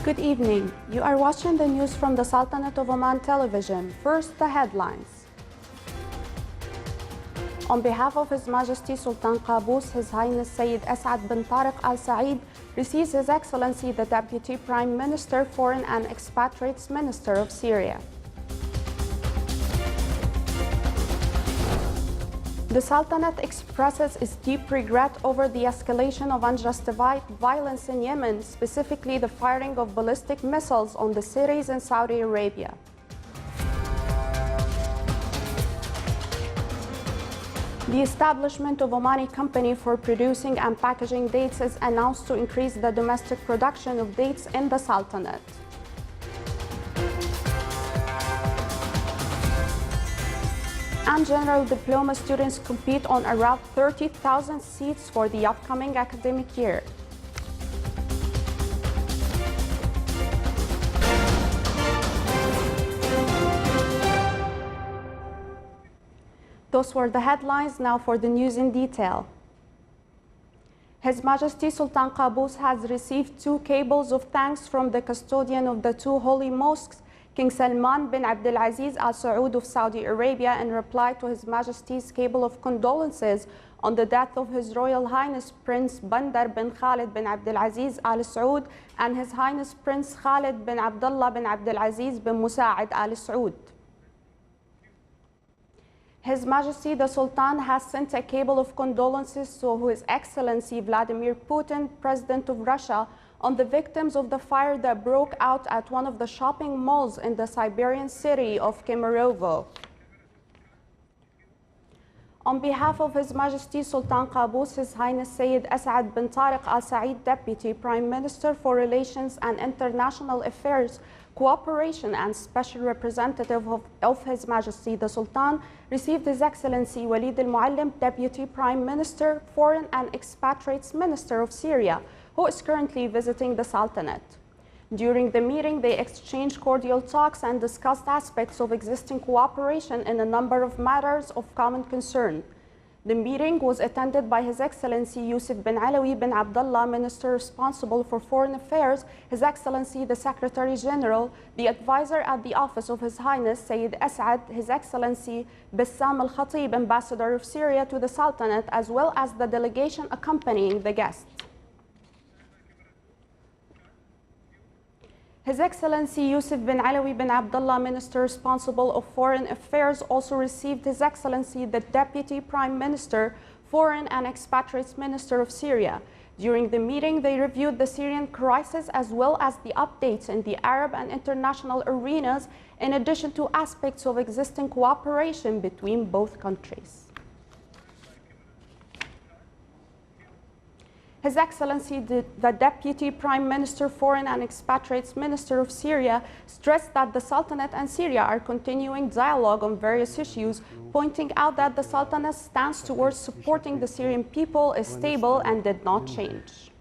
Good evening. You are watching the news from the Sultanate of Oman television. First, the headlines. On behalf of His Majesty Sultan Qaboos, His Highness Sayyid As'ad bin Tariq Al Saeed receives His Excellency the Deputy Prime Minister, Foreign and Expatriates Minister of Syria. The Sultanate expresses its deep regret over the escalation of unjustified violence in Yemen, specifically the firing of ballistic missiles on the cities in Saudi Arabia. The establishment of Omani company for producing and packaging dates is announced to increase the domestic production of dates in the Sultanate. And general diploma students compete on around 30,000 seats for the upcoming academic year. Those were the headlines. Now for the news in detail. His Majesty Sultan Qaboos has received 2 cables of thanks from the custodian of the 2 holy mosques, King Salman bin Abdulaziz Al Saud of Saudi Arabia, in reply to His Majesty's cable of condolences on the death of His Royal Highness Prince Bandar bin Khalid bin Abdulaziz Al Saud and His Highness Prince Khalid bin Abdullah bin Abdulaziz bin Musa'id Al Saud. His Majesty the Sultan has sent a cable of condolences to His Excellency Vladimir Putin, President of Russia, on the victims of the fire that broke out at one of the shopping malls in the Siberian city of Kemerovo. On behalf of His Majesty Sultan Qaboos, His Highness Sayyid As'ad bin Tariq Al Saeed, Deputy Prime Minister for Relations and International Affairs, Cooperation and Special Representative of His Majesty the Sultan, received His Excellency Walid Al Muallim, Deputy Prime Minister, Foreign and Expatriates Minister of Syria, who is currently visiting the Sultanate. During the meeting, they exchanged cordial talks and discussed aspects of existing cooperation in a number of matters of common concern. The meeting was attended by His Excellency Yusuf bin Alawi bin Abdullah, Minister responsible for Foreign Affairs, His Excellency the Secretary General, the Advisor at the Office of His Highness Sayyid As'ad, His Excellency Bassam Al Khatib, Ambassador of Syria to the Sultanate, as well as the delegation accompanying the guests. His Excellency Yusuf bin Alawi bin Abdullah, Minister responsible of Foreign Affairs, also received His Excellency the Deputy Prime Minister, Foreign and Expatriates Minister of Syria. During the meeting, they reviewed the Syrian crisis as well as the updates in the Arab and international arenas, in addition to aspects of existing cooperation between both countries. His Excellency the Deputy Prime Minister, Foreign and Expatriates Minister of Syria, stressed that the Sultanate and Syria are continuing dialogue on various issues, pointing out that the Sultanate's stance towards supporting the Syrian people is stable and did not change.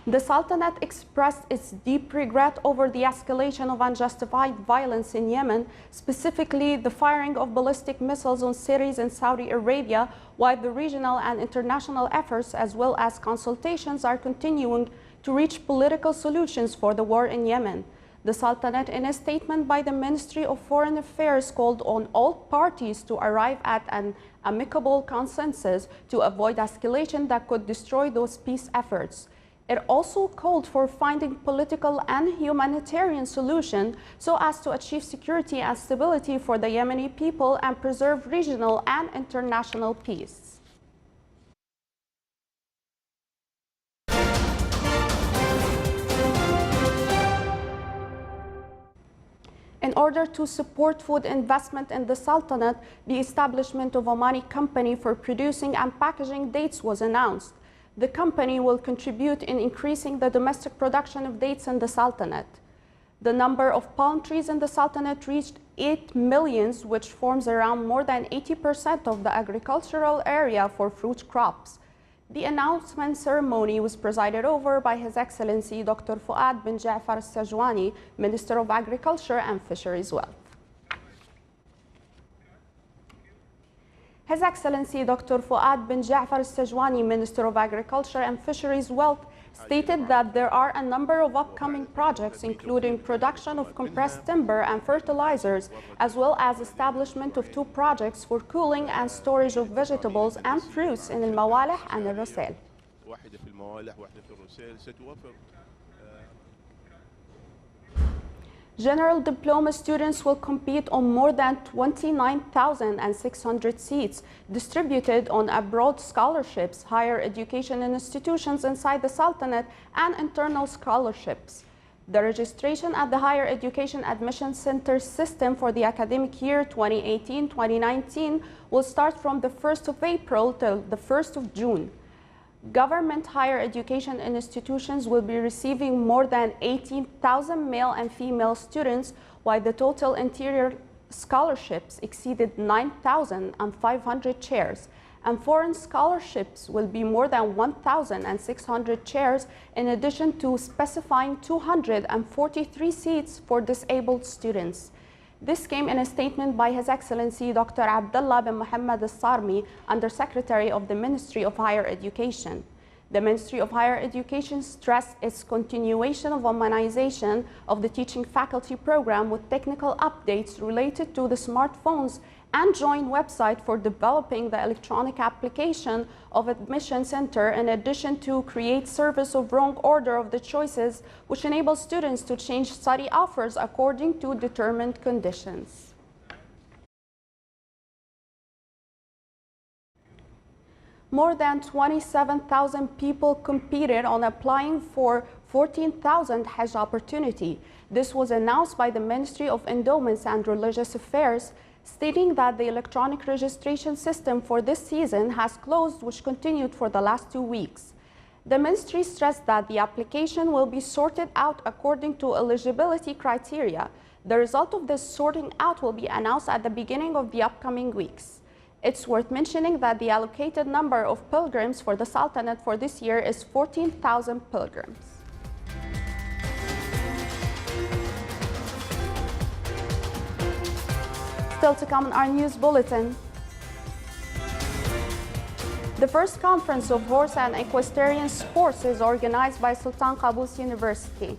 The Sultanate expressed its deep regret over the escalation of unjustified violence in Yemen, specifically the firing of ballistic missiles on cities in Saudi Arabia, while the regional and international efforts as well as consultations are continuing to reach political solutions for the war in Yemen. The Sultanate, in a statement by the Ministry of Foreign Affairs, called on all parties to arrive at an amicable consensus to avoid escalation that could destroy those peace efforts. It also called for finding political and humanitarian solutions so as to achieve security and stability for the Yemeni people and preserve regional and international peace. In order to support food investment in the Sultanate, the establishment of Omani company for producing and packaging dates was announced. The company will contribute in increasing the domestic production of dates in the Sultanate. The number of palm trees in the Sultanate reached 8 million, which forms around more than 80% of the agricultural area for fruit crops. The announcement ceremony was presided over by His Excellency Dr. Fuad bin Ja'far al-Sajwani, Minister of Agriculture and Fisheries Wealth. His Excellency Dr. Fuad bin Ja'far al-Sajwani, Minister of Agriculture and Fisheries Wealth, stated that there are a number of upcoming projects, including production of compressed timber and fertilizers, as well as establishment of 2 projects for cooling and storage of vegetables and fruits in الموالح and الرسال. General diploma students will compete on more than 29,600 seats distributed on abroad scholarships, higher education institutions inside the Sultanate, and internal scholarships. The registration at the Higher Education Admission Center system for the academic year 2018-2019 will start from the 1st of April till the 1st of June. Government higher education institutions will be receiving more than 18,000 male and female students, while the total interior scholarships exceeded 9,500 chairs, and foreign scholarships will be more than 1,600 chairs, in addition to specifying 243 seats for disabled students. This came in a statement by His Excellency Dr. Abdullah bin Muhammad al-Sarmi, Undersecretary of the Ministry of Higher Education. The Ministry of Higher Education stressed its continuation of Omanization of the teaching faculty program with technical updates related to the smartphones and joint website for developing the electronic application of admission center, in addition to create service of wrong order of the choices, which enables students to change study offers according to determined conditions. More than 27,000 people competed on applying for 14,000 Hajj opportunity. This was announced by the Ministry of Endowments and Religious Affairs, stating that the electronic registration system for this season has closed, which continued for the last 2 weeks. The ministry stressed that the application will be sorted out according to eligibility criteria. The result of this sorting out will be announced at the beginning of the upcoming weeks. It's worth mentioning that the allocated number of pilgrims for the Sultanate for this year is 14,000 pilgrims. Still to come in our news bulletin. The first conference of horse and equestrian sports is organized by Sultan Qaboos University.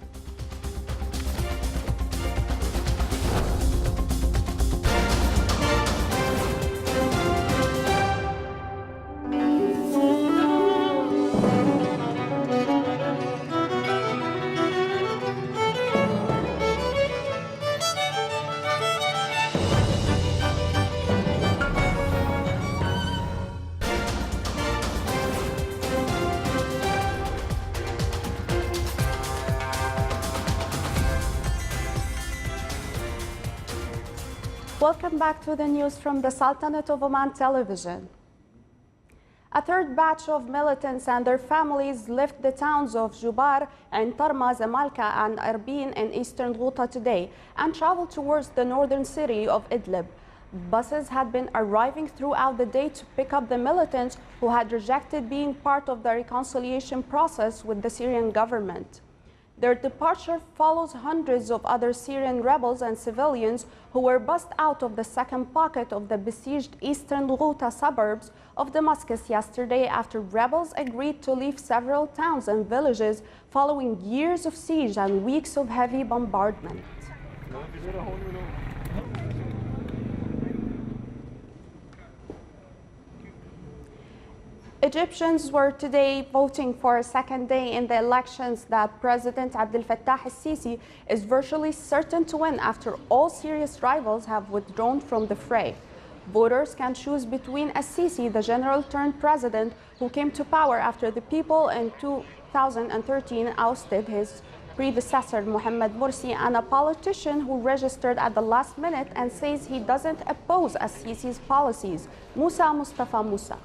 Welcome back to the news from the Sultanate of Oman television. A third batch of militants and their families left the towns of Jubar and Tarma, Zamalka and Arbin in eastern Ghouta today and traveled towards the northern city of Idlib. Buses had been arriving throughout the day to pick up the militants who had rejected being part of the reconciliation process with the Syrian government. Their departure follows hundreds of other Syrian rebels and civilians who were bussed out of the second pocket of the besieged eastern Ghouta suburbs of Damascus yesterday after rebels agreed to leave several towns and villages following years of siege and weeks of heavy bombardment. Egyptians were today voting for a second day in the elections that President Abdel Fattah al-Sisi is virtually certain to win after all serious rivals have withdrawn from the fray. Voters can choose between al-Sisi, the general-turned-president who came to power after the people in 2013 ousted his predecessor Mohammed Morsi, and a politician who registered at the last minute and says he doesn't oppose al-Sisi's policies, Mustafa Musa.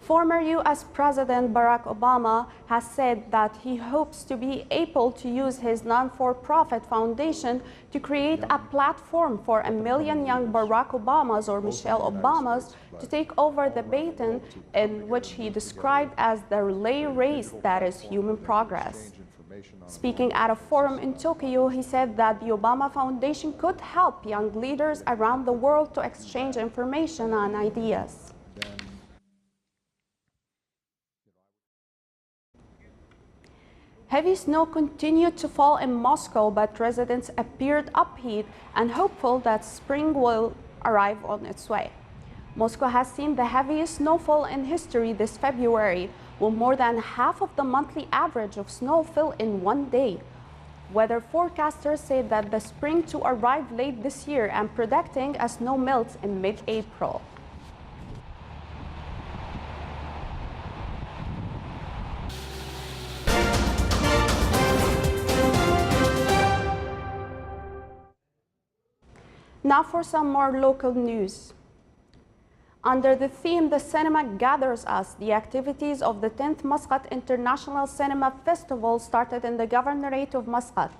Former U.S. President Barack Obama has said that he hopes to be able to use his non-for-profit foundation to create a platform for 1 million young Barack Obamas or Michelle Obamas to take over the baton, in which he described as the relay race that is human progress. Speaking at a forum in Tokyo, he said that the Obama Foundation could help young leaders around the world to exchange information and ideas. Heavy snow continued to fall in Moscow, but residents appeared upbeat and hopeful that spring will arrive on its way. Moscow has seen the heaviest snowfall in history this February, with more than half of the monthly average of snow fell in one day. Weather forecasters say that the spring to arrive late this year and predicting a snow melt in mid-April. Now for some more local news. Under the theme "The Cinema Gathers Us," the activities of the 10th Muscat International Cinema Festival started in the Governorate of Muscat.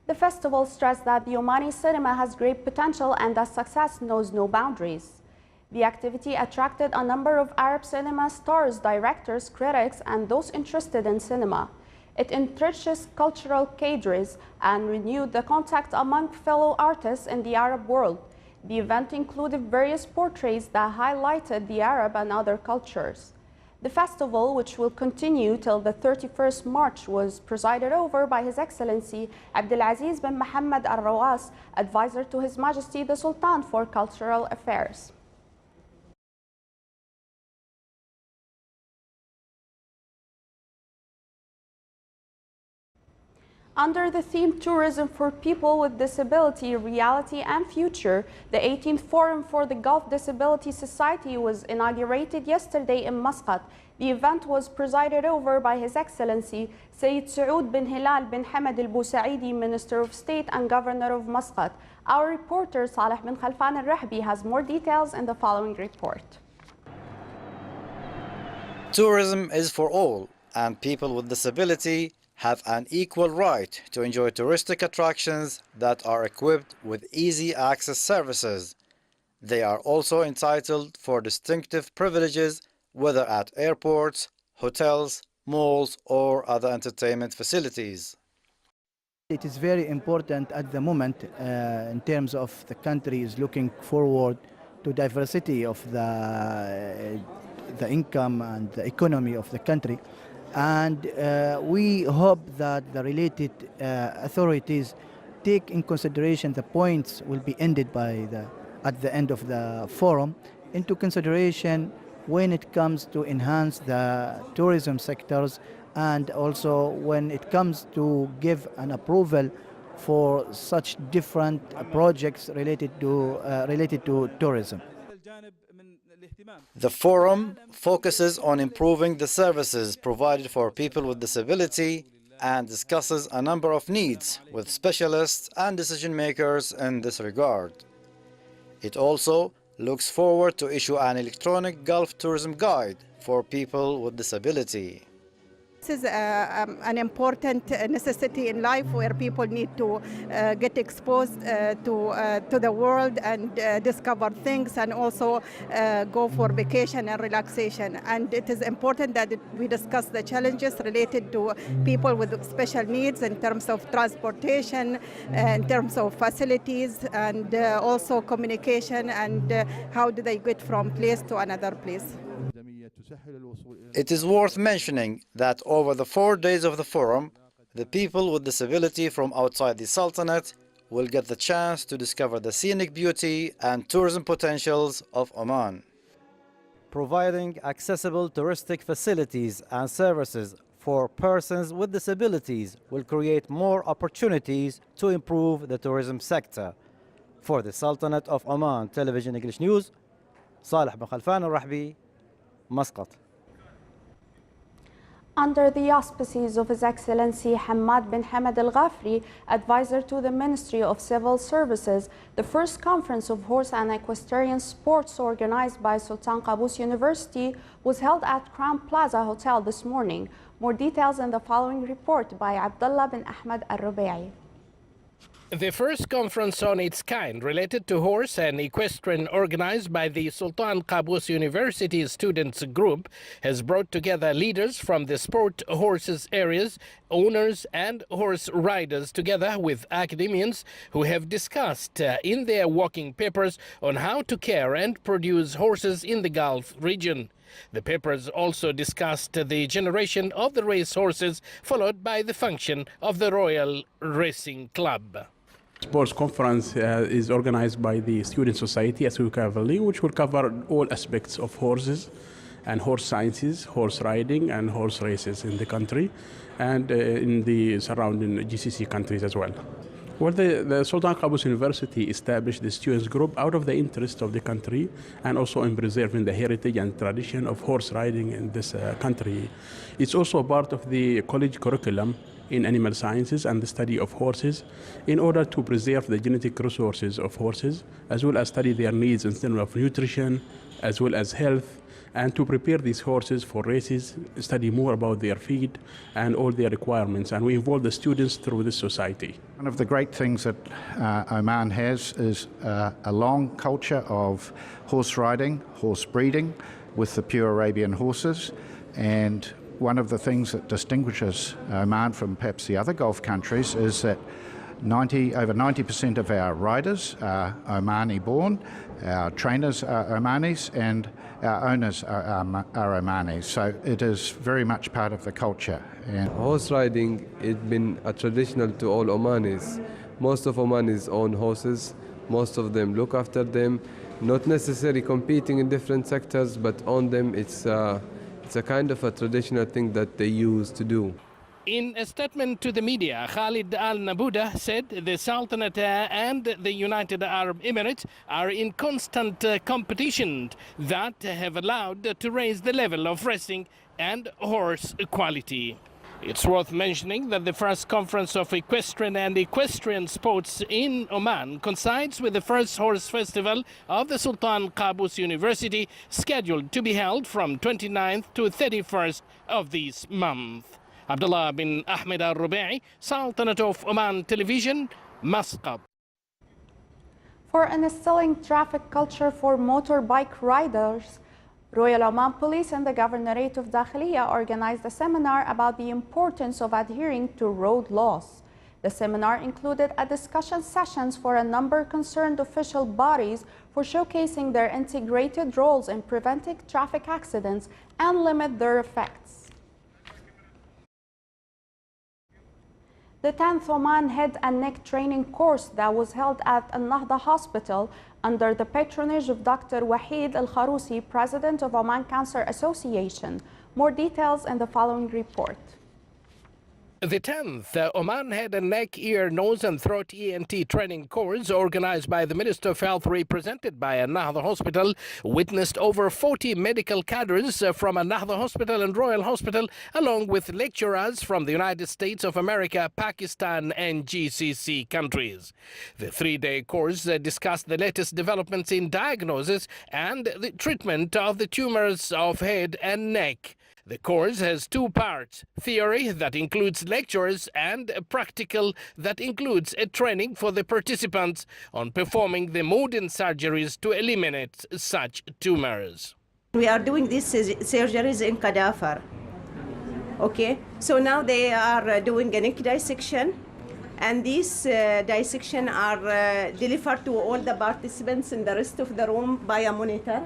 The festival stressed that the Omani cinema has great potential and that success knows no boundaries. The activity attracted a number of Arab cinema stars, directors, critics, and those interested in cinema. It enriches cultural cadres and renewed the contact among fellow artists in the Arab world. The event included various portraits that highlighted the Arab and other cultures. The festival, which will continue till the 31st March, was presided over by His Excellency Abdulaziz bin Mohammed Al-Rawas, advisor to His Majesty the Sultan for Cultural Affairs. Under the theme "Tourism for People with Disability, Reality and Future," the 18th Forum for the Gulf Disability Society was inaugurated yesterday in Muscat. The event was presided over by His Excellency Sayyid Saoud bin Hilal bin Hamad al-Busaidi, Minister of State and Governor of Muscat. Our reporter Saleh bin Khalfan al-Rahbi has more details in the following report. Tourism is for all, and people with disability have an equal right to enjoy touristic attractions that are equipped with easy access services. They are also entitled for distinctive privileges, whether at airports, hotels, malls, or other entertainment facilities. It is very important at the moment in terms of the country is looking forward to diversity of the income and the economy of the country. And we hope that the related authorities take in consideration the points will be ended at the end of the forum into consideration when it comes to enhance the tourism sectors, and also when it comes to give an approval for such different projects related to tourism. The forum focuses on improving the services provided for people with disability and discusses a number of needs with specialists and decision makers in this regard. It also looks forward to issue an electronic Gulf tourism guide for people with disability. This is an important necessity in life where people need to get exposed to the world and discover things, and also go for vacation and relaxation. And it is important that we discuss the challenges related to people with special needs in terms of transportation, in terms of facilities, and also communication, and how do they get from place to another place. It is worth mentioning that over the 4 days of the forum, the people with disability from outside the Sultanate will get the chance to discover the scenic beauty and tourism potentials of Oman. Providing accessible touristic facilities and services for persons with disabilities will create more opportunities to improve the tourism sector. For the Sultanate of Oman Television English News, Saleh bin Khalfan al-Rahbi, Muscat. Under the auspices of His Excellency Hamad bin Hamad Al Ghafri, advisor to the Ministry of Civil Services, the first conference of horse and equestrian sports organized by Sultan Qaboos University was held at Crown Plaza Hotel this morning. More details in the following report by Abdullah bin Ahmed Al Rubai. The first conference on its kind related to horse and equestrian organized by the Sultan Qaboos University Students Group has brought together leaders from the sport horses areas, owners and horse riders together with academians who have discussed in their working papers on how to care and produce horses in the Gulf region. The papers also discussed the generation of the race horses, followed by the function of the Royal Racing Club. Sports conference is organized by the Student Society at Suka Valley, which will cover all aspects of horses and horse sciences, horse riding and horse races in the country and in the surrounding GCC countries as well. Well, the Sultan Qaboos University established the students group out of the interest of the country and also in preserving the heritage and tradition of horse riding in this country. It's also a part of the college curriculum in animal sciences and the study of horses in order to preserve the genetic resources of horses, as well as study their needs in terms of nutrition, as well as health, and to prepare these horses for races, study more about their feed and all their requirements. And we involve the students through this society. One of the great things that Oman has is a long culture of horse riding, horse breeding with the pure Arabian horses. And one of the things that distinguishes Oman from perhaps the other Gulf countries is that over 90% of our riders are Omani born, our trainers are Omanis, and our owners are Omanis. So it is very much part of the culture. And horse riding has been a traditional to all Omanis. Most of Omanis own horses, most of them look after them, not necessarily competing in different sectors, but own them. It's a kind of a traditional thing that they used to do. In a statement to the media, Khalid Al Nabouda said the Sultanate and the United Arab Emirates are in constant competition that have allowed to raise the level of racing and horse quality. It's worth mentioning that the first conference of equestrian sports in Oman coincides with the first horse festival of the Sultan Qaboos University, scheduled to be held from 29th to 31st of this month. Abdullah bin Ahmed Al-Rubai, Sultanate of Oman Television, Muscat. For instilling traffic culture for motorbike riders, Royal Oman Police and the Governorate of Dakhiliya organized a seminar about the importance of adhering to road laws. The seminar included a discussion sessions for a number concerned official bodies for showcasing their integrated roles in preventing traffic accidents and limit their effects. The 10th Oman Head and Neck Training course that was held at Al-Nahda Hospital under the patronage of Dr. Wahid Al-Kharousi, President of Oman Cancer Association. More details in the following report. The 10th Oman Head and Neck, Ear, Nose and Throat ENT training course, organized by the Minister of Health, represented by Al-Nahda Hospital, witnessed over 40 medical cadres from Al-Nahda Hospital and Royal Hospital, along with lecturers from the United States of America, Pakistan and GCC countries. The three-day course discussed the latest developments in diagnosis and the treatment of the tumors of head and neck. The course has two parts: theory that includes lectures and practical that includes a training for the participants on performing the modern surgeries to eliminate such tumors. We are doing these surgeries in Qadafar. Okay, so now they are doing a neck dissection, and these dissection are delivered to all the participants in the rest of the room by a monitor.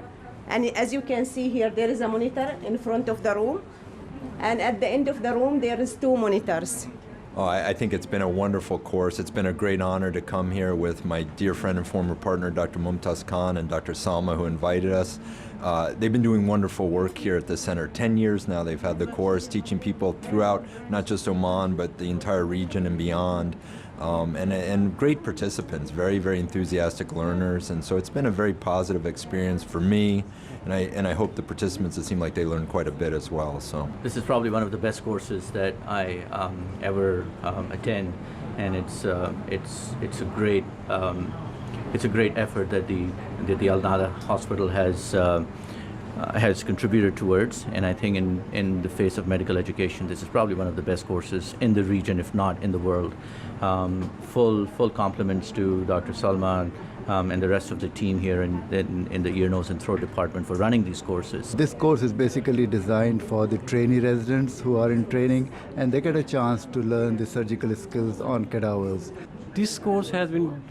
And as you can see here, there is a monitor in front of the room. And at the end of the room, there is two monitors. Oh, I think it's been a wonderful course. It's been a great honor to come here with my dear friend and former partner, Dr. Mumtaz Khan and Dr. Salma, who invited us. They've been doing wonderful work here at the center. 10 years now they've had the course, teaching people throughout not just Oman, but the entire region and beyond. And great participants, very, very enthusiastic learners. And so it's been a very positive experience for me. And I hope the participants, it seem like they learned quite a bit as well. So this is probably one of the best courses that I ever attend, and it's a great effort that the Al-Nahda Hospital has has contributed towards. And I think in the face of medical education, this is probably one of the best courses in the region, if not in the world. Full compliments to Dr. Salman and the rest of the team here in the ear, nose, and throat department for running these courses. This course is basically designed for the trainee residents who are in training, and they get a chance to learn the surgical skills on cadavers. This course has been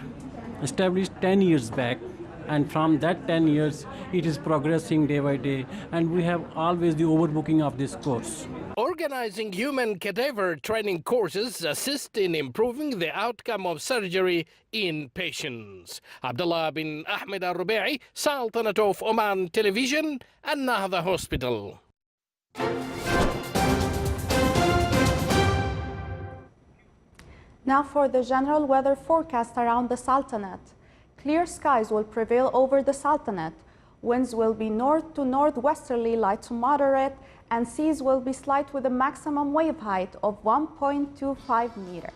established 10 years back, and from that 10 years, it is progressing day by day, and we have always the overbooking of this course. Organizing human cadaver training courses assist in improving the outcome of surgery in patients. Abdullah bin Ahmed al-Rubai, Sultanate of Oman Television, An-Nahda Hospital. Now for the general weather forecast around the Sultanate. Clear skies will prevail over the Sultanate. Winds will be north to northwesterly, light to moderate, and seas will be slight with a maximum wave height of 1.25 meters.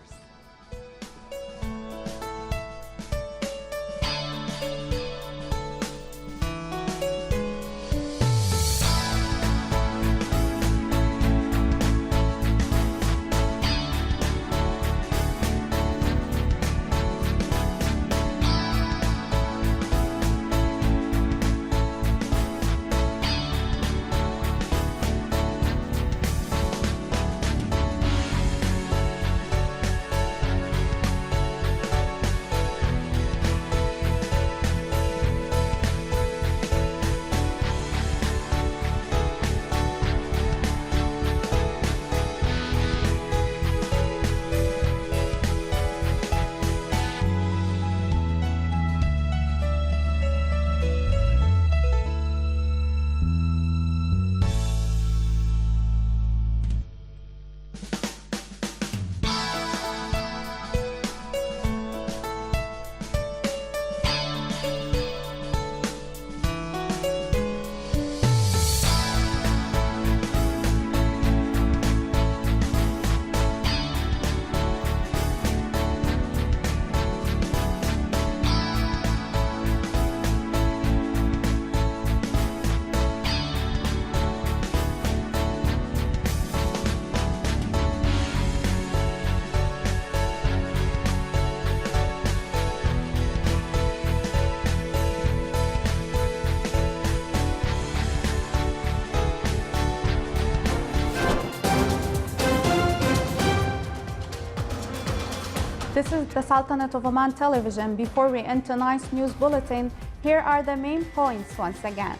This is the Sultanate of Oman Television. Before we end tonight's news bulletin, here are the main points once again.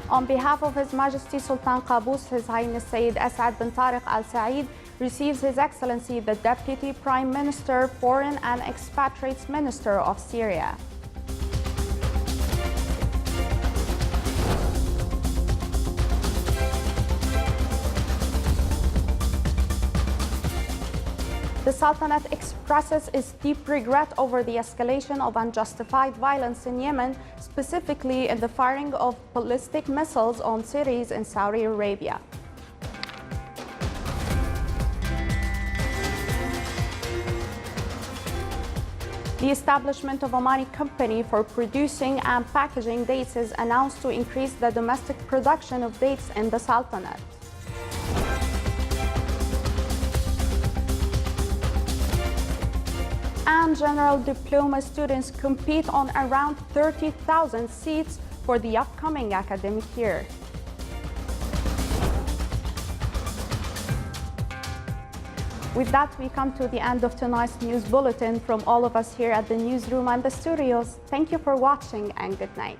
On behalf of His Majesty Sultan Qaboos, His Highness Sayyid As'ad bin Tariq Al Saeed receives His Excellency the Deputy Prime Minister, Foreign and Expatriates Minister of Syria. The Sultanate expresses its deep regret over the escalation of unjustified violence in Yemen, specifically in the firing of ballistic missiles on cities in Saudi Arabia. The establishment of Omani company for producing and packaging dates is announced to increase the domestic production of dates in the Sultanate. And general diploma students compete on around 30,000 seats for the upcoming academic year. With that, we come to the end of tonight's news bulletin. From all of us here at the newsroom and the studios, thank you for watching and good night.